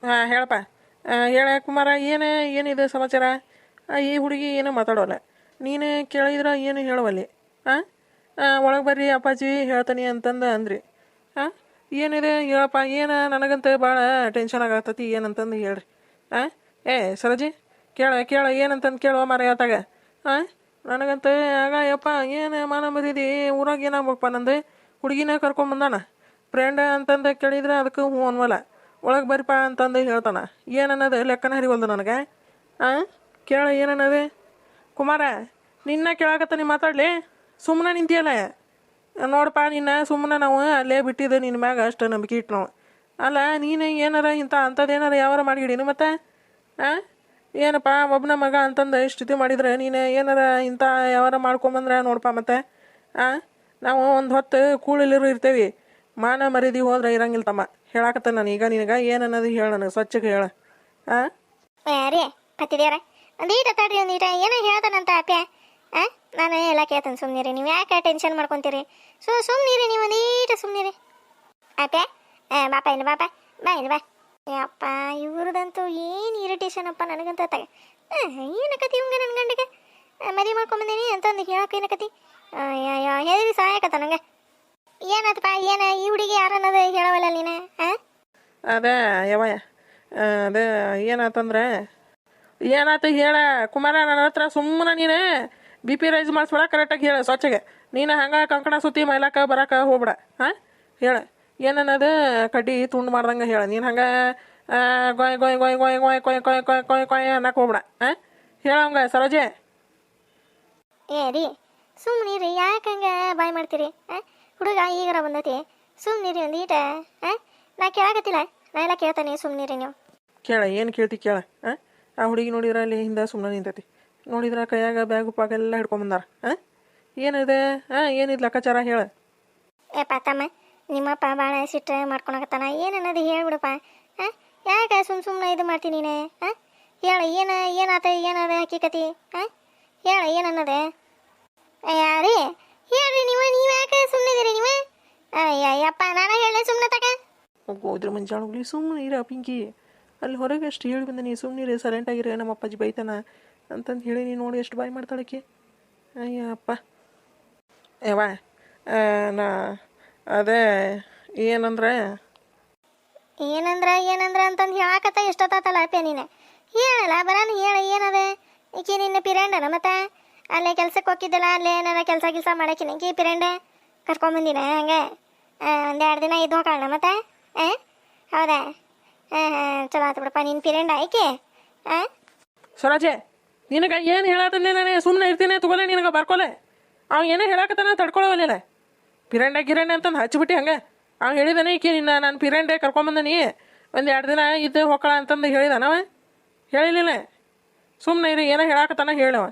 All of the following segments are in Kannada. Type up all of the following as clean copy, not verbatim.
ಹಾಂ ಹೇಳಪ್ಪ. ಹೇಳ ಕುಮಾರ, ಏನಿದೆ ಸಮಾಚಾರ? ಈ ಹುಡುಗಿ ಏನು ಮಾತಾಡೋಲ್ಲ, ನೀನು ಕೇಳಿದ್ರೆ ಏನು ಹೇಳುವಲ್ಲಿ? ಹಾಂ, ಒಳಗೆ ಬರ್ರಿ ಅಪ್ಪಾಜಿ ಹೇಳ್ತಾನೆ ಅಂತಂದು ಅಂದ್ರಿ. ಹಾಂ, ಏನಿದೆ ಹೇಳಪ್ಪ, ಏನು ನನಗಂತ ಭಾಳ ಟೆನ್ಷನ್ ಆಗತ್ತತಿ, ಏನಂತಂದು ಹೇಳ್ರಿ. ಹಾಂ, ಸರೋಜಿ ಕೇಳ ಏನಂತಂದು ಕೇಳುವ ಮಾರ ಆತಾಗ. ಹಾಂ, ನನಗಂತ ಆಗ ಯಪ್ಪ ಏನು ಮಾನ ಮರಿದಿ, ಊರಾಗ ಏನಾಗ್ಬೇಕಪ್ಪ ನಂದು, ಹುಡುಗಿನ ಕರ್ಕೊಂಬಂದಾನ ಫ್ರೆಂಡ್ ಅಂತಂದು ಕೇಳಿದ್ರೆ ಅದಕ್ಕೆ ಹ್ಞೂ ಅನ್ವಲ್ಲ. ಒಳಗೆ ಬರ್ರಿಪ್ಪ ಅಂತಂದು ಹೇಳ್ತಾನೆ. ಏನನ್ನದು ಲೆಕ್ಕನ ಹರಿವಲ್ದು ನನಗೆ. ಹಾಂ, ಕೇಳ ಏನನ್ನದು? ಕುಮಾರ, ನಿನ್ನ ಕೇಳಾಕತ್ತ ಮಾತಾಡಲಿ, ಸುಮ್ಮನೆ ನಿಂತಿಯಲ್ಲ. ನೋಡಪ್ಪ, ನಿನ್ನ ಸುಮ್ಮನೆ ನಾವು ಅಲ್ಲೇ ಬಿಟ್ಟಿದ್ದು ನಿನ್ನ ಮ್ಯಾಗ ಅಷ್ಟು ನಂಬಿಕೆ ಇಟ್ಟು ನಾವು. ಅಲ್ಲ, ನೀನು ಏನಾರ ಅಂಥದ್ದೇನಾರ ಯಾವಾರ ಮಾಡಿಡೀನು ಮತ್ತೆ? ಹಾಂ, ಏನಪ್ಪ ಒಬ್ಬನ ಮಗ ಅಂತಂದು ಸ್ಥಿತಿ ಮಾಡಿದ್ರೆ ನೀನು ಏನಾರ ಇಂಥ ಯಾವಾರ ಮಾಡ್ಕೊಂಬಂದ್ರೆ ನೋಡಪ್ಪ ಮತ್ತೆ. ಹಾಂ, ನಾವು ಒಂದು ಹೊತ್ತು ಕೂಳಿಲಿರು ಇರ್ತೇವೆ, ಮಾನ ಮರ್ಯಾದೆ ಹೋದ್ರೆ ಇರಂಗಿಲ್ಲ ತಮ್ಮ. ಹೇಳಾಕತ್ತ ನಾನು ಈಗ ನಿನಗೆ ಏನನ್ನೋದು ಹೇಳ, ನನಗೆ ಸ್ವಚ್ಛಗೆ ಹೇಳ. ಹಾಂ ರೀ ಪತ್ತಿದೇವ್ರ, ಒಂದೀಟ ತಡ್ರಿ, ಒಂದೀಟ ಏನೋ ಹೇಳ್ತಾನಂತ ಅಪ್ಯ. ನಾನು ಎಲ್ಲ ಕೇಳ್ತೇನೆ, ಸುಮ್ಮನಿರಿ. ನೀವು ಯಾಕೆ ಟೆನ್ಷನ್ ಮಾಡ್ಕೊತೀರಿ? ಸುಮ್ಮನಿರಿ, ನೀವು ಒಂದೀಟ ಸುಮ್ಮನಿರಿ. ಅಪ್ಯ, ಬಾಪ ಇಲ್ಲ, ಬಾಪ ಬಾ ಇಲ್ಲ, ಬಾ. ಅಪ್ಪ, ಇವ್ರದಂತೂ ಏನು ಇರಿಟೇಷನ್ ಅಪ್ಪ ನನಗಂತ ತಗ. ಏನಕತಿ ಇವಂಗ ನನ್ನ ಗಂಡಿಗೆ ಮದುವೆ ಮಾಡ್ಕೊಂಬಂದೀನಿ ಅಂತಂದು ಹೇಳಕ್ಕೆ ಏನಕತಿ? ಹೇಳಿ ಸಹಾಯಕತ್ತ ನಂಗೆ. ಏನಾಯ್ತಪ್ಪ, ಏನು ಈ ಹುಡುಗಿ ಯಾರನ್ನೋದು ಹೇಳವಲ್ಲ ನೀನು? ಅದೇ ಯವ್ವ, ಅದೇ ಏನಾತಂದ್ರೆ ಏನಾಯ್ತು ಹೇಳ ಕುಮಾರ. ನನ್ನ ಹತ್ರ ಸುಮ್ಮನೆ ನೀನು ಬಿ ಪಿ ರೈಸ್ ಮಾಡಿಸ್ಬೇಡ, ಕರೆಕ್ಟಾಗಿ ಹೇಳ ಸ್ವಚ್ಛಗೆ. ನೀನು ಹಂಗೆ ಕಂಕಣ ಸುತ್ತಿ ಮೈಲಾಕ ಬರೋಕೆ ಹೋಗ್ಬೇಡ. ಹಾಂ, ಹೇಳ ಏನನ್ನದು ಕಡ್ಡಿ ತುಂಡು ಮಾಡ್ದಂಗೆ ಹೇಳ. ನೀನು ಹಂಗೆ ಗೊಯ್ ಗೊಯ್ ಗೊಯ್ ಗೊಯ್ ಗೊಯ್ ಕೊಯ್ ಕೊಯ್ ಕೊಯ್ ಕೊಯ್ ಕೊಯ್ ಅನ್ನಕ್ಕೆ ಹೋಗ್ಬೇಡ. ಹಾಂ, ಹೇಳಂಗ ಸರೋಜೆ. ರೀ ಸುಮ್ಮನಿರಿ, ಯಾಕೆ ಹಂಗೆ ಬಾಯ್ ಮಾಡ್ತೀರಿ? ಹುಡುಗ ಈಗಾರ ಬಂದೈತಿ, ಸುಮ್ಮನಿರಿ ಒಂದೀಟ. ನಾ ಕೇಳಾಕತ್ತಿಲ್ಲ, ನಾ ಎಲ್ಲ ಕೇಳ್ತಾನೆ, ಸುಮ್ಮನಿರಿ ನೀವು. ಕೇಳ, ಏನು ಕೇಳ್ತಿ ಕೇಳ. ಹಾಂ, ಆ ಹುಡುಗಿ ನೋಡಿದ್ರೆ ಅಲ್ಲಿ ಹಿಂದೆ ಸುಮ್ಮನೆ ನಿಂತೈತಿ, ನೋಡಿದ್ರೆ ಕೈಯಾಗ ಬ್ಯಾಗು ಪಾಗೆಲ್ಲ ಹಿಡ್ಕೊಂಬಂದಾರ. ಹಾಂ, ಏನಿದೆ? ಏನಿದೆ ಲೆಕ್ಕಾಚಾರ ಹೇಳ. ತಮ್ಮ, ನಿಮ್ಮಪ್ಪ ಭಾಳ ಸಿಟ್ಟು ಮಾಡ್ಕೊಳಕತ್ತಾನ, ಏನನ್ನದು ಹೇಳ್ಬಿಡಪ್ಪ. ಯಾಕೆ ಸುಮ್ಮನೆ ಇದು ಮಾಡ್ತೀನಿ ನೀನು? ಹೇಳ, ಏನಾತ, ಏನದ ಹಕ್ಕಿಕತಿ? ಹೇಳ ಏನನ್ನದೆ? ರೀ ಹೇಳ್ರಿ, ನೀವು ಯಾಕೆ ಸುಮ್ಮನೆ ಇದೀರಿ ನೀವು? ಅಯ್ಯಪ್ಪ, ನಾನು ಹೇಳಿ ಸುಮ್ಮನೆ ತಗ. ಹೋದ್ರೆ ಮುಂಜಾನೆ ಸುಮ್ಮನೆ ಇರ ಪಿಂಕಿ, ಅಲ್ಲಿ ಹೊರಗೆ ಅಷ್ಟು ಹೇಳಿ ಬಂದ, ನೀ ಸುಮ್ಮನೆ ಸೈಲೆಂಟ್ ಆಗಿರ, ನಮ್ಮ ಅಪ್ಪಾಜಿ ಬೈತಾನ ಅಂತಂದು ಹೇಳಿ ನೀನು ನೋಡಿ ಎಷ್ಟು ಬಾಯ್ ಮಾಡ್ತಾಳಕ್ಕೆ. ಅಯ್ಯಪ್ಪ ಯವ್ವ, ನಾ ಅದೇ ಏನಂದ್ರೆ ಅಂತಂದು ಹೇಳಾಕತ್ತ ಎಷ್ಟೊತ್ತಾತಲ್ಲ ಅಪ್ಪ ನೀನು. ಹೇಳಲ್ಲ ಬರಾನು, ಹೇಳ ಏನದ? ಈಕಿ ನಿನ್ನ ಪಿರಂಡನ ಮತ್ತೆ? ಅಲ್ಲೇ ಕೆಲ್ಸಕ್ಕೆ ಹೋಗಿದ್ದಲ್ಲ, ಅಲ್ಲೇ ನನ್ನ ಕೆಲಸ ಮಾಡಾಕಿನ ಈಕಿ ಪಿರಂಡ ಕರ್ಕೊಂಬಂದಿನ ಹಂಗೆ ಒಂದೆರಡು ದಿನ ಇದ್ದು ಹೋಗೋಣ ಮತ್ತೆ? ಹೌದಾ? ಚಲೋ ಆತು ಬಿಡಪ್ಪ, ನಿನ್ನ ಪಿರಂಡ ಆಯ್ಕೆ. ಸ್ವರಾಜೆ, ನಿನಗೆ ಏನು ಹೇಳತ್ತಲ್ಲೇ, ನಾನು ಸುಮ್ಮನೆ ಇರ್ತೀನಿ ತಗೊಲೆ, ನಿನಗೆ ಬರ್ಕೊಲೆ. ಅವ ಏನೇ ಹೇಳಾಕತ್ತಾನ ತಡ್ಕೊಳವಲ್ಲ, ಪಿರಂಡ ಅಂತಂದು ಹಚ್ಚಿಬಿಟ್ಟು ಹಂಗೆ. ಅವ್ನು ಹೇಳಿದಾನೆ ಈಕಿ ನಿನ್ನ ನಾನು ಪಿರಂಡೆ ಕರ್ಕೊಂಬಂದನಿ, ಒಂದು 2 ದಿನ ಇದ್ದು ಹೋಗೋಣ ಅಂತಂದು ಹೇಳಿದಾನವ. ಹೇಳಿಲ್ಲ, ಸುಮ್ಮನೆ ಇರಿ, ಏನೋ ಹೇಳಾಕತ್ತಾನ ಹೇಳವ.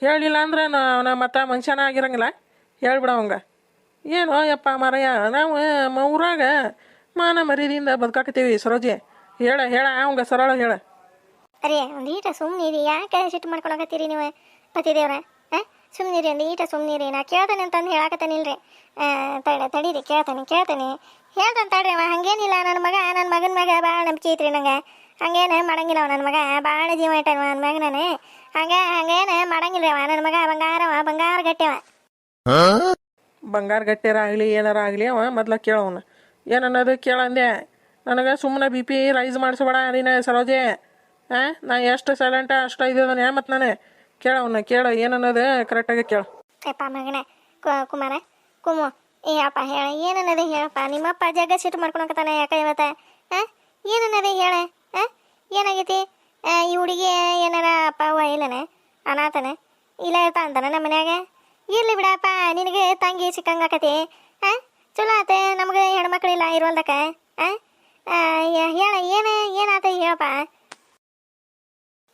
ಹೇಳಿಲ್ಲ ಅಂದ್ರೆ ನಾ ಮತ್ತೆ ಮನುಷ್ಯನ ಆಗಿರಂಗಿಲ್ಲ, ಹೇಳ್ಬಿಡ ಅವಂಗ. ಏನೋ ಯಪ್ಪ ಮಾರಯ್ಯ, ನಾವು ಊರಾಗ ಮಾನ ಮರ್ಯಾದೆಯಿಂದ ಬದುಕಾಕತ್ತೀವಿ ಸರೋಜಿ. ಹೇಳ ಅವಂಗ ಸರಳ ಹೇಳ. ಅರೇ ಒಂದೀಟ ಸುಮ್ಮನಿರಿ, ಯಾಕೆ ಸಿಟ್ಟು ಮಾಡ್ಕೊಳಕತ್ತೀರಿ ನೀವು ಪತಿದೇವ್ರ? ಸುಮ್ಮನಿರಿ, ಒಂದೀಟ ಸುಮ್ಮನಿರಿ. ನಾ ಕೇಳ್ತಾನೆ ಅಂತಂದು ಹೇಳಾಕತ್ತಾನಿಲ್ರಿ. ತಡೀರಿ, ಕೇಳ್ತಾನೆ ಹೇಳ್ತಾನೆ ತಡ್ರಿ. ಅವ ಹಂಗೇನಿಲ್ಲ, ನನ್ನ ಮಗನ ಮ್ಯಾಗ ಭಾಳ ನಂಬಿಕೆ ಐತ್ರಿ ನಂಗೆ. ಹಂಗೇನು ಮಾಡಂಗಿಲ್ಲ ಅವ, ನನ್ನ ಮಗ ಭಾಳ ಜೀವ ಇಟ್ಟವ ನನ್ನ ಮ್ಯಾಗ. ನಾನು ಹಂಗೇನು ಮಾಡಂಗಿಲ್ಲ ಅವ, ನನ್ನ ಮಗ ಬಂಗಾರ ಗಟ್ಟಿವ. ಬಂಗಾರ ಗಟ್ಟಿಯಾರ ಆಗಲಿ ಏನಾರ ಆಗಲಿ, ಅವ ಮೊದ್ಲ ಕೇಳವನು ಏನನ್ನೋದು ಕೇಳಂದೆ. ನನಗೆ ಸುಮ್ಮನೆ ಬಿ ಪಿ ರೈಸ್ ಮಾಡಿಸ್ಬೇಡ ನೀನು ಸರೋಜೆ. ನಾ ಎಷ್ಟು ಸೈಲೆಂಟ ಅಷ್ಟು ಇದ್ದಾನೆ ಮತ್ತು ನಾನು. ಕೇಳ ಏನನ್ನೋದು ಕರೆಕ್ಟಾಗಿ ಕೇಳು. ಯಪ್ಪ ಮಗನ ಕುಮಾರ ಕುಮು, ಅಪ್ಪ ಹೇಳ ಏನನ್ನದೇ ಹೇಳಪ್ಪ. ನಿಮ್ಮಪ್ಪ ಜಗ್ಗ ಸಿಟ್ಟು ಮಾಡ್ಕೊಳಕತ್ತಾನ ಯಾಕೆ ಇವತ್ತ? ಏನನ್ನದೇ ಹೇಳ. ಏನಾಗೈತಿ? ಈ ಹುಡುಗಿ ಏನಾರ ಅಪ್ಪ ಅವ್ವ ಇಲ್ಲನ? ಅನಾಥನ ಇಲ್ಲ ಇರ್ತಾ ಅಂತಾನ ನಮ್ಮ ಮನ್ಯಾಗ? ಇರ್ಲಿ ಬಿಡಪ್ಪ, ನಿನಗೆ ತಂಗಿ ಸಿಕ್ಕಂಗಾಕತಿ. ಚಲೋ ಆತ, ನಮ್ಗೆ ಹೆಣ್ಮಕ್ಳಿಲ್ಲ ಇರುವಲ್ದಕ್ಕ. ಹೇಳ ಏನಾತ ಹೇಳಪ್ಪ.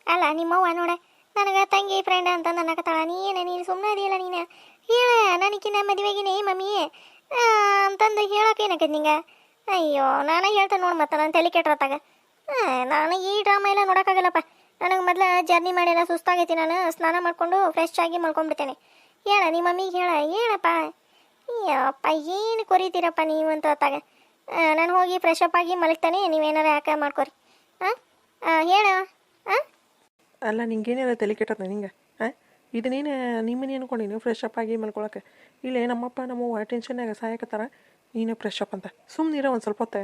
ಅಲ್ಲ ನಿಮ್ಮವ್ವ ನೋಡ, ನನಗೆ ತಂಗಿ ಫ್ರೆಂಡ್ ಅಂತ ಅನ್ನಕತ್ತಾಳ. ನೀನು ಸುಮ್ಮನೆ ಅದಿಯಲ್ಲ ನೀನು. ಹೇಳ, ನನಗಿನ್ನ ಮದುವೆಗಿನೇ ಮಮ್ಮಿ ಅಂತಂದು ಹೇಳೋಕೆ ಏನಕ್ಕೈತಿ ನಿಂಗೆ? ಅಯ್ಯೋ, ನಾನು ಹೇಳ್ತೇನೆ ನೋಡಿ, ಮತ್ತೆ ನಾನು ತಲೆ ಕೆಟ್ಟರತ್ತಾಗ. ನಾನು ಈ ಡ್ರಾಮಾ ಎಲ್ಲ ನೋಡೋಕ್ಕಾಗಲ್ಲಪ್ಪ. ನನಗೆ ಮೊದಲು ಜರ್ನಿ ಮಾಡಿಲ್ಲ, ಸುಸ್ತಾಗೈತಿ. ನಾನು ಸ್ನಾನ ಮಾಡಿಕೊಂಡು ಫ್ರೆಶ್ ಆಗಿ ಮಲ್ಕೊಂಡ್ಬಿಡ್ತೇನೆ. ಹೇಳ ನಿಮ್ಮ ಮಮ್ಮಿಗೆ ಹೇಳಪ್ಪ. ಅಯ್ಯಪ್ಪ, ಏನು ಕೊರಿತೀರಪ್ಪ ನೀವು ಅಂತ ಹೊತ್ತಾಗ. ನಾನು ಹೋಗಿ ಫ್ರೆಶ್ ಅಪ್ ಆಗಿ ಮಲಗ್ತಾನೆ, ನೀವೇನಾರ ಯಾಕೆ ಮಾಡ್ಕೊರಿ. ಹೇಳು ಹಾಂ ಅಲ್ಲ ನಿಂಗೇನಿಲ್ಲ ತಲೆ ಕೆಟ್ಟದ ನಿಂಗೆ ಹಾಂ ಇದು ನೀನು ನಿಮ್ಮನೆ ಅನ್ಕೊಂಡಿನಿ ಫ್ರೆಶ್ ಅಪ್ ಆಗಿ ಮಲ್ಕೊಳಕ್ಕೆ ಇಲ್ಲೇ ನಮ್ಮಪ್ಪ ನಮ್ಮವ್ವ ಟೆನ್ಷನ್ನಾಗ ಸಾಯಕತ್ತಾರ ನೀನು ಫ್ರೆಶ್ ಅಪ್ ಅಂತ ಸುಮ್ಮನಿರೋ ಒಂದು ಸ್ವಲ್ಪ ಹೊತ್ತೆ